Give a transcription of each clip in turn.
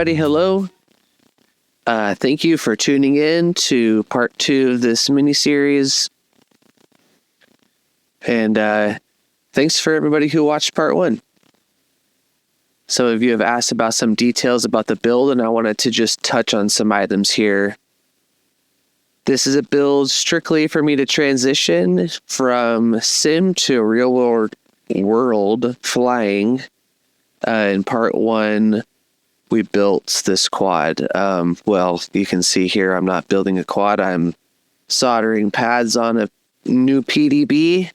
everybody, hello. Thank you for tuning in to part 2 of this mini-series. And thanks for everybody who watched part 1. Some of you have asked about some details about the build, and I wanted to just touch on some items here. This is a build strictly for me to transition from sim to real world flying. In part 1, we built this quad. Well, you can see here I'm not building a quad. I'm soldering pads on a new PDB.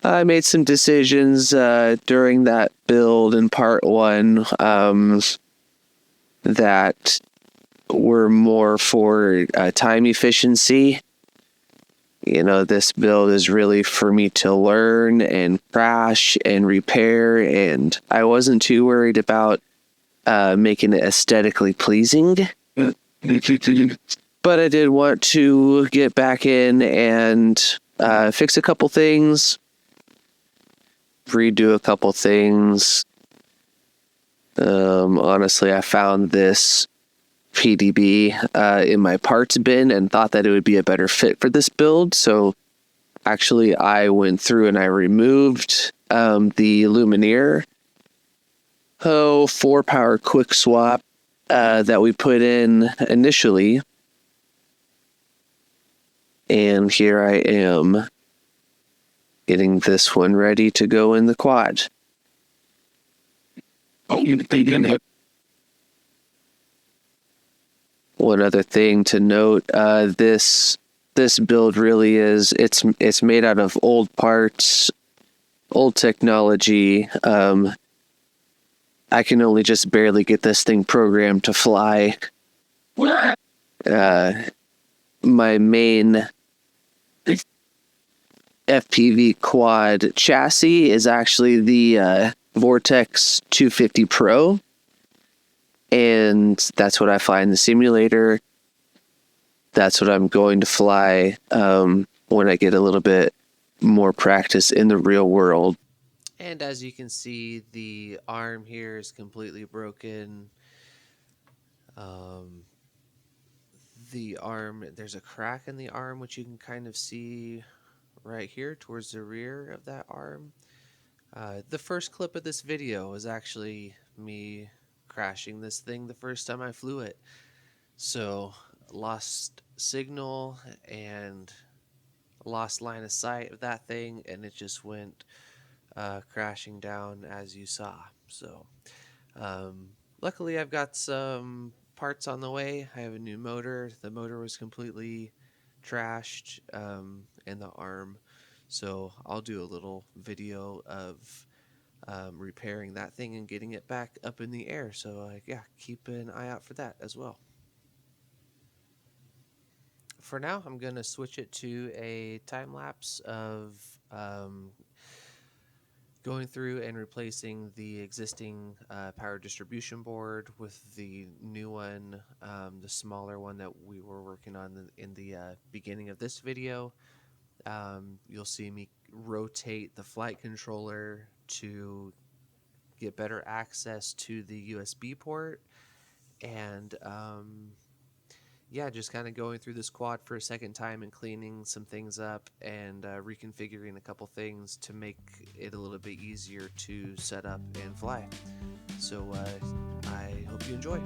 I made some decisions during that build in part 1 that were more for time efficiency. You know, this build is really for me to learn and crash and repair, and I wasn't too worried about making it aesthetically pleasing. But I did want to get back in and fix a couple things, redo a couple things. Honestly, I found this PDB in my parts bin and thought that it would be a better fit for this build. So actually I went through and I removed the Lumineer 4-power quick swap that we put in initially. And here I am getting this one ready to go in the quad. One other thing to note, this build really is, it's made out of old parts, old technology. I can only just barely get this thing programmed to fly. My main FPV quad chassis is actually the Vortex 250 Pro. And that's what I fly in the simulator. That's what I'm going to fly when I get a little bit more practice in the real world. And as you can see, the arm here is completely broken. The arm, there's a crack in the arm, which you can kind of see right here towards the rear of that arm. The first clip of this video is actually me crashing this thing the first time I flew it. So lost signal and lost line of sight of that thing, and it just went crashing down as you saw. So luckily I've got some parts on the way. I have a new motor. The motor was completely trashed, and the arm. So I'll do a little video of repairing that thing and getting it back up in the air. So yeah, keep an eye out for that as well. For now, I'm going to switch it to a time lapse of going through and replacing the existing power distribution board with the new one, the smaller one that we were working on in the beginning of this video. You'll see me rotate the flight controller to get better access to the USB port, and yeah, just kind of going through this quad for a second time and cleaning some things up and reconfiguring a couple things to make it a little bit easier to set up and fly. So I hope you enjoy.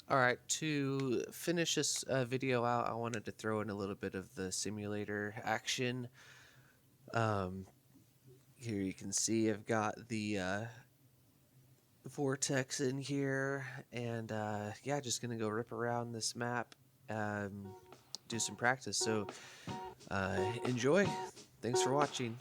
All right, to finish this video out, I wanted to throw in a little bit of the simulator action. Here you can see I've got the vortex in here, and yeah, just gonna go rip around this map, do some practice. So enjoy. Thanks for watching.